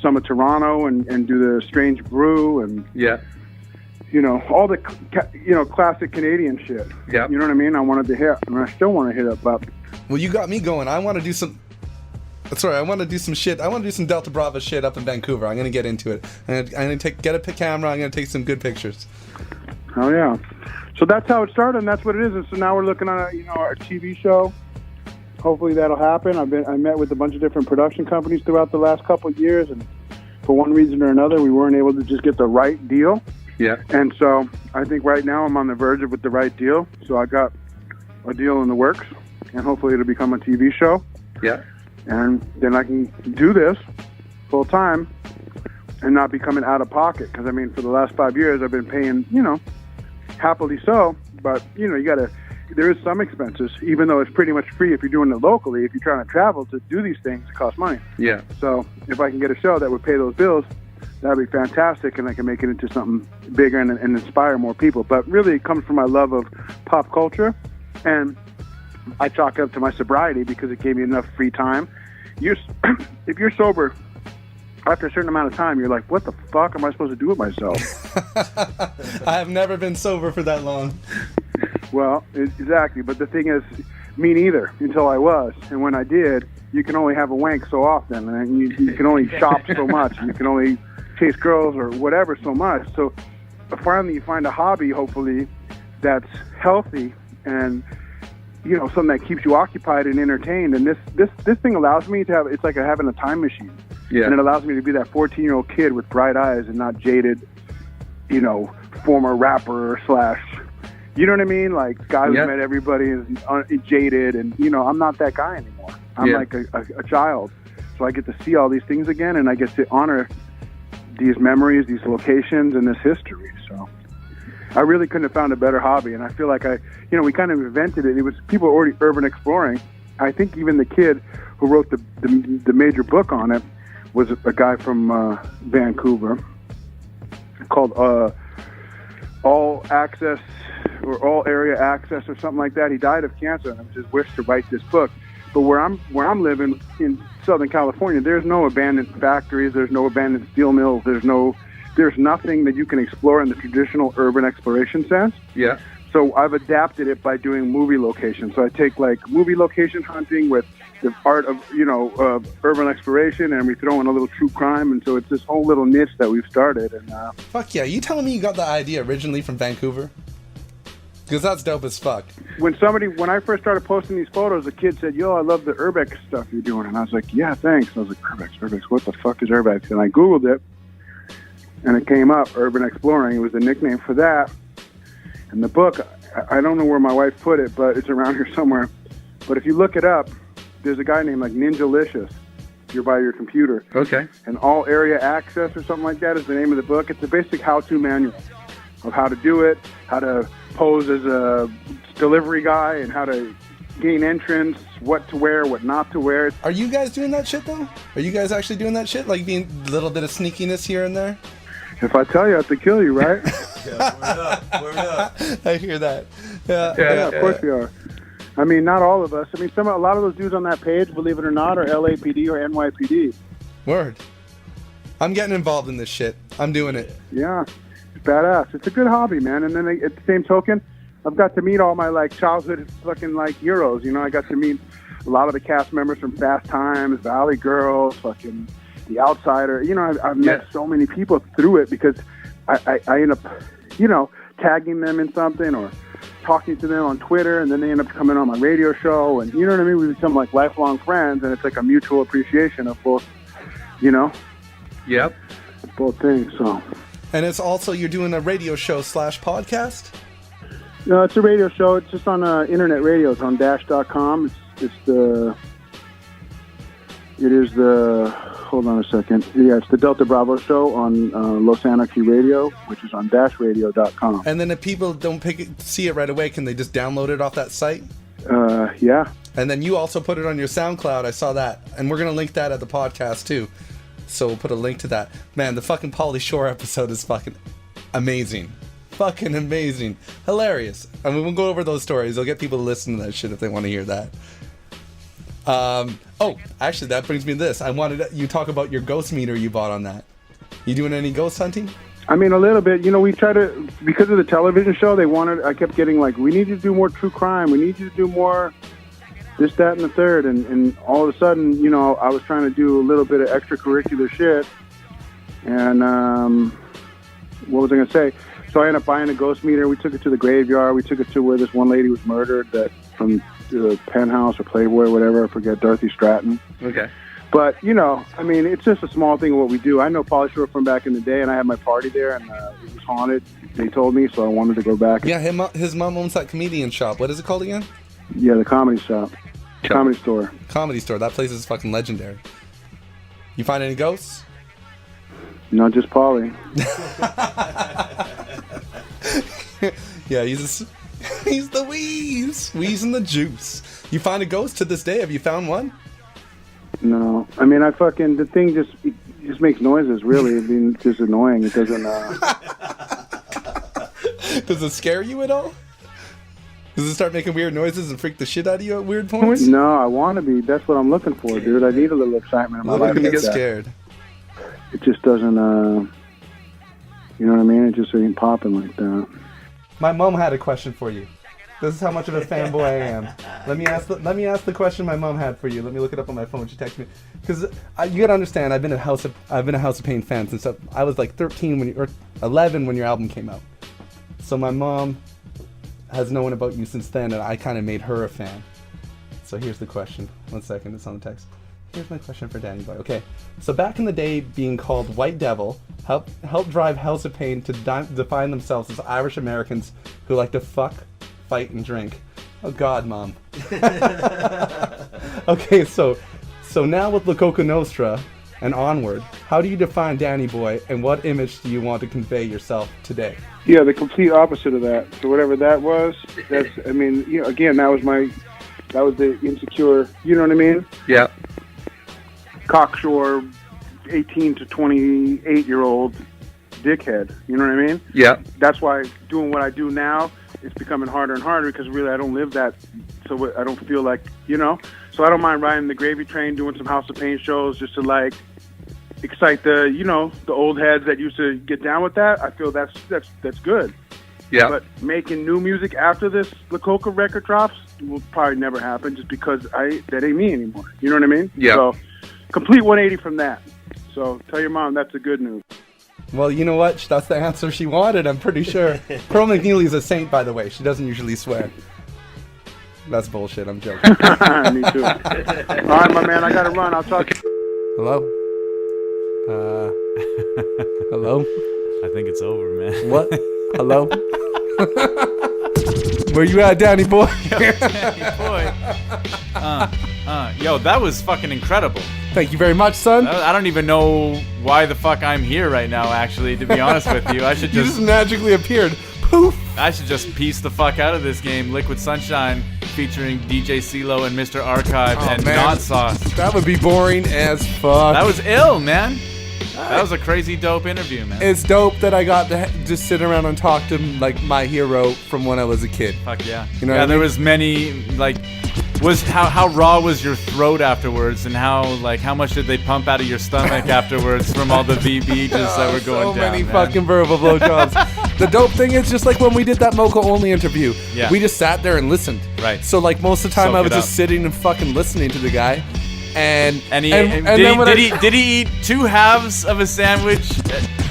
some of Toronto and do the Strange Brew, and you know, all the classic Canadian shit. Yeah, you know what I mean. I wanted to hit, and I still want to hit it, but well, you got me going. I want to do some. Sorry, I want to do some shit. I want to do some Delta Bravo shit up in Vancouver. I'm gonna get into it. I'm gonna get a camera. I'm gonna take some good pictures. Oh yeah. So that's how it started, and that's what it is. And so now we're looking at our TV show. Hopefully that'll happen. I met with a bunch of different production companies throughout the last couple of years, and for one reason or another, we weren't able to just get the right deal. Yeah. And so I think right now I'm on the verge of with the right deal. So I got a deal in the works, and hopefully it'll become a TV show. Yeah. And then I can do this full time and not be coming out of pocket. Because I mean, for the last 5 years, I've been paying, happily so, but there is some expenses, even though it's pretty much free if you're doing it locally. If you're trying to travel to do these things, it costs money. Yeah. So if I can get a show that would pay those bills, that'd be fantastic, and I can make it into something bigger and inspire more people. But really, it comes from my love of pop culture, and I chalk it up to my sobriety because it gave me enough free time. If you're sober, after a certain amount of time, you're like, what the fuck am I supposed to do with myself? I have never been sober for that long. Well, exactly. But the thing is, me neither, until I was. And when I did, you can only have a wank so often. And you can only shop so much. And you can only chase girls or whatever so much. So finally you find a hobby, hopefully, that's healthy and, something that keeps you occupied and entertained. And this thing allows me to have, it's like having a time machine. Yeah. And it allows me to be that 14-year-old kid with bright eyes and not jaded, former rapper / you know what I mean? Like, guy who's met everybody is jaded, and, I'm not that guy anymore. I'm like a child. So I get to see all these things again, and I get to honor these memories, these locations, and this history. So I really couldn't have found a better hobby, and I feel like we kind of invented it. It was people already urban exploring. I think even the kid who wrote the major book on it was a guy from Vancouver called All Access or All Area Access or something like that. He died of cancer, and it was his wish to write this book. But where I'm living in Southern California, there's no abandoned factories, there's no abandoned steel mills, there's nothing that you can explore in the traditional urban exploration sense. Yeah. So I've adapted it by doing movie locations. So I take like movie location hunting with the art of urban exploration, and we throw in a little true crime, and so it's this whole little niche that we've started. And fuck yeah, you telling me you got the idea originally from Vancouver? Because that's dope as fuck. When I first started posting these photos, a kid said, "Yo, I love the urbex stuff you're doing," and I was like, "Yeah, thanks." I was like, "Urbex, what the fuck is urbex?" And I googled it, and it came up, urban exploring. It was the nickname for that. And the book, I don't know where my wife put it, but it's around here somewhere. But if you look it up, there's a guy named like Ninjalicious, if you're by your computer. Okay. And All Area Access or something like that is the name of the book. It's a basic how-to manual of how to do it, how to pose as a delivery guy, and how to gain entrance, what to wear, what not to wear. Are you guys doing that shit, though? Are you guys actually doing that shit? Like being a little bit of sneakiness here and there? If I tell you, I have to kill you, right? Word up. I hear that. Yeah, of course we are. I mean, not all of us. I mean, a lot of those dudes on that page, believe it or not, are LAPD or NYPD. Word. I'm getting involved in this shit. I'm doing it. Yeah, it's badass. It's a good hobby, man. And then at the same token, I've got to meet all my like childhood fucking like heroes. I got to meet a lot of the cast members from Fast Times, Valley Girls, fucking The Outsider. You know, I've met so many people through it because I end up, you know, tagging them in something or talking to them on Twitter, and then they end up coming on my radio show, and you know what I mean? We become like lifelong friends, and it's like a mutual appreciation of both, you know? Yep. Both things, so. And it's also, you're doing a radio show / podcast? No, it's a radio show. It's just on internet radio. It's on dash.com. Hold on a second. Yeah, it's the Delta Bravo show on Los Anarchy Radio, which is on dashradio.com. And then if people don't see it right away, can they just download it off that site? Yeah. And then you also put it on your SoundCloud. I saw that. And we're going to link that at the podcast, too. So we'll put a link to that. Man, the fucking Pauly Shore episode is fucking amazing. Fucking amazing. Hilarious. I mean, we'll go over those stories. They'll get people to listen to that shit if they want to hear that. Actually, that brings me to this. I wanted you talk about your ghost meter you bought on that. You doing any ghost hunting? I mean, a little bit. You know, we try to, because of the television show, I kept getting like, we need you to do more true crime. We need you to do more this, that, and the third. And all of a sudden, you know, I was trying to do a little bit of extracurricular shit. And what was I going to say? So I ended up buying a ghost meter. We took it to the graveyard. We took it to where this one lady was murdered from the Penthouse or Playboy or whatever. I forget, Dorothy Stratton. Okay. But, you know, I mean, it's just a small thing of what we do. I know Pauly Shore from back in the day, and I had my party there, and it was haunted. They told me, so I wanted to go back. Yeah, his mom owns that comedian shop. What is it called again? Yeah, the comedy shop. Comedy store. Comedy store. That place is fucking legendary. You find any ghosts? Not just Pauly. Yeah, he's the wheeze. Wheeze and the juice. You find a ghost to this day? Have you found one? No. I mean, the thing just makes noises, really. I mean, it's just annoying. It doesn't, Does it scare you at all? Does it start making weird noises and freak the shit out of you at weird points? No, I want to be. That's what I'm looking for, dude. I need a little excitement in my life. I'm gonna get scared. It just doesn't, you know what I mean? It just ain't popping like that. My mom had a question for you. This is how much of a fanboy I am. Let me ask the question my mom had for you. Let me look it up on my phone. She texted me because you gotta understand. I've been a House of Pain fan since I was like 13 or 11 when your album came out. So my mom has known about you since then, and I kind of made her a fan. So here's the question. 1 second, it's on the text. Here's my question for Danny Boy. Okay, so back in the day, being called White Devil helped drive House of Pain to define themselves as Irish Americans who like to fuck, fight, and drink. Oh God, Mom. Okay, so now with the Coka Nostra and onward, how do you define Danny Boy, and what image do you want to convey yourself today? Yeah, the complete opposite of that. So whatever that was, I mean, you know, again, that was the insecure, you know what I mean? Yeah. Cocksure, 18 to 28-year-old dickhead, you know what I mean? Yeah. That's why doing what I do now, it's becoming harder and harder because really I don't live that, so I don't feel like, you know? So I don't mind riding the gravy train, doing some House of Pain shows just to like excite the old heads that used to get down with that. I feel that's good. Yeah. But making new music after this La Coka record drops will probably never happen just because that ain't me anymore. You know what I mean? Yeah. So complete 180 from that. So tell your mom that's the good news. Well, you know what? That's the answer she wanted, I'm pretty sure. Pearl McNeely's a saint, by the way. She doesn't usually swear. That's bullshit. I'm joking. Me too. All right, my man. I gotta run. I'll talk to you. Hello? Hello? I think it's over, man. What? Hello? Where you at, Danny Boy? Danny Boy. Yo, that was fucking incredible. Thank you very much, son. I don't even know why the fuck I'm here right now, actually, to be honest with you. I should You just magically appeared. Poof! I should just piece the fuck out of this game. Liquid Sunshine featuring DJ CeeLo and Mr. Archive and man. Not Sauce. That would be boring as fuck. That was ill, man. That was a crazy dope interview, man. It's dope that I got to just sit around and talk to like my hero from when I was a kid. Fuck yeah. You know yeah, what I there mean? was many, like, how raw was your throat afterwards, and how much did they pump out of your stomach afterwards from all the VB just that were going so down, many man. fucking verbal blowjobs. The dope thing is just like when we did that Mocha Only interview. Yeah. We just sat there and listened. Right. So like most of the time Soak I was it just up. sitting and fucking listening to the guy. And did he eat 2 halves of a sandwich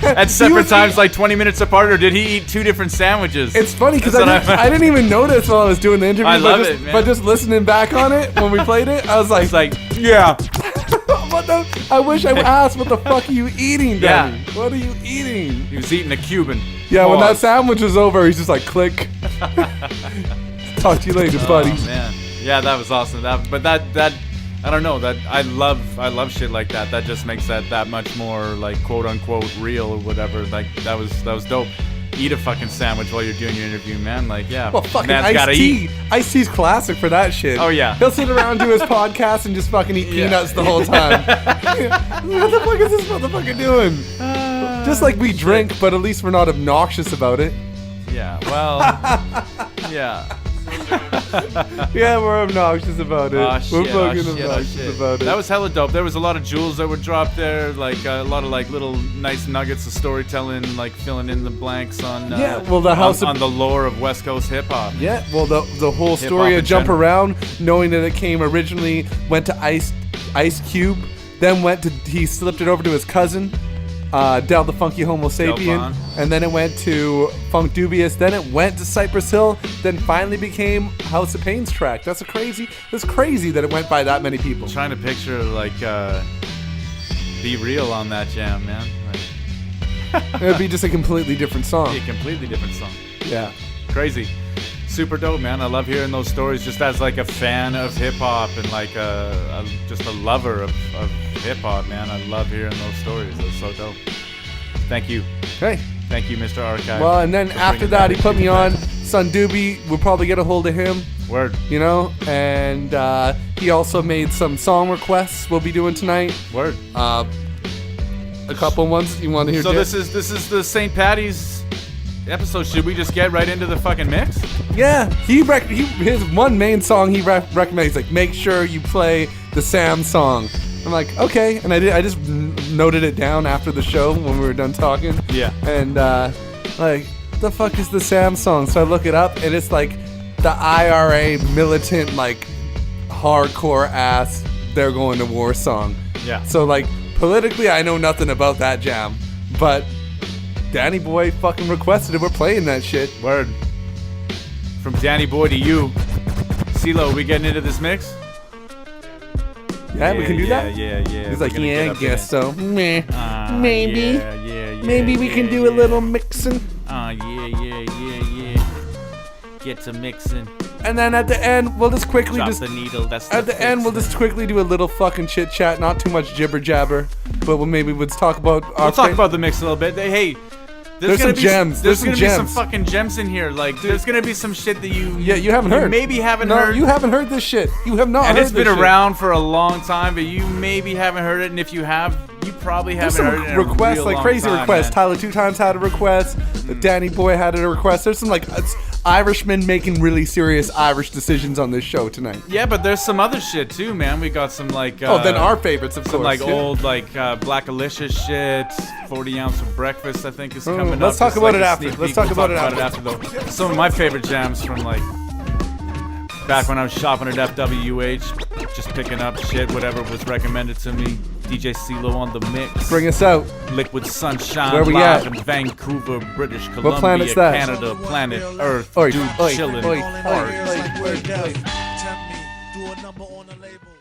at separate times, like 20 minutes apart, or did he eat 2 different sandwiches? It's funny because I didn't even notice while I was doing the interview. I love it, man. But just listening back on it when we played it, I was like, it's like, yeah. I wish I asked, what the fuck are you eating, Danny? Yeah. What are you eating? He was eating a Cuban. Yeah, when that sandwich was over, he's just like, click. Talk to you later, buddy. Oh, man. Yeah, that was awesome. But that I don't know, that I love shit like that. That just makes that much more like quote unquote real or whatever. Like that was dope. Eat a fucking sandwich while you're doing your interview, man. Like, yeah. Well, fucking man's gotta eat. Ice-T's classic for that shit. Oh, yeah. He'll sit around, do his podcast, and just fucking eat peanuts the whole time. What the fuck is this motherfucker doing? Just like we drink, but at least we're not obnoxious about it. Yeah, well, yeah. Yeah, we're obnoxious about it. We're fucking obnoxious about it. That was hella dope. There was a lot of jewels that were dropped there, like a lot of like little nice nuggets of storytelling, like filling in the blanks on on the lore of West Coast hip hop. Yeah, well the whole story of Jump Around, knowing that it came originally went to Ice Cube, then he slipped it over to his cousin. Del the Funky Homo Sapien, and then it went to Funk Dubious, then it went to Cypress Hill, then finally became House of Pain's track. That's crazy that it went by that many people. I'm trying to picture like Be Real on that jam, man. Like, it'd be just a completely different song. Be a completely different song. Yeah. Crazy. Super dope, man. I love hearing those stories just as like a fan of hip hop and like just a lover of hip hop, man. I love hearing those stories. That's so dope. Thank you. Hey. Thank you, Mr. Archive. Well, and then after that, he put me on Son Doobie. We'll probably get a hold of him. Word. You know, and he also made some song requests we'll be doing tonight. Word. A couple ones you want to hear. So this is the St. Patty's episode. Should we just get right into the fucking mix? Yeah, his one main song he recommends, like, make sure you play the Sam song. I'm like, okay, and I just noted it down after the show when we were done talking. Yeah. And like, the fuck is the Sam song? So I look it up, and it's like the IRA militant, like, hardcore ass they're going to war song. Yeah. So like, politically, I know nothing about that jam, but Danny Boy fucking requested it. We're playing that shit. Word. From Danny Boy to you. CeeLo, we getting into this mix? Yeah, we can do that? Yeah. He's like, yeah, I guess so. Meh. Maybe. Yeah. Maybe we can do a little mixing. Yeah. Get to mixing. And then at the end, we'll just quickly Drop the needle. That's at the end, we'll just quickly do a little fucking chit chat. Not too much jibber jabber, but we'll talk about. We'll talk about the mix a little bit. Hey. There's some gems. There's gonna be some fucking gems in here. Like, there's gonna be some shit that you haven't heard. Maybe haven't heard. No, you haven't heard this shit. You have not. And heard it's been this around for a long time, but you maybe haven't heard it. And if you have, you probably haven't heard it. There's some requests, like crazy requests. Tyler 2 Times had a request. Danny Boy had a request. There's some like Irishmen making really serious Irish decisions on this show tonight. Yeah, but there's some other shit too, man. We got some like then our favorites, of some course. Some like old like Black Alicious shit. 40 ounce of breakfast, I think, is coming up. Let's talk about it after. Let's talk about it after though. Some of my favorite jams from like back when I was shopping at FWH, just picking up shit, whatever was recommended to me. DJ CeeLo on the mix. Bring us out. Liquid Sunshine. Where we live at? in Vancouver, British Columbia, what planet's that? Canada, planet Earth. Oi, dude, oi, chilling oi, hard. oi, oi, oi. Tempt me, do a number on the label.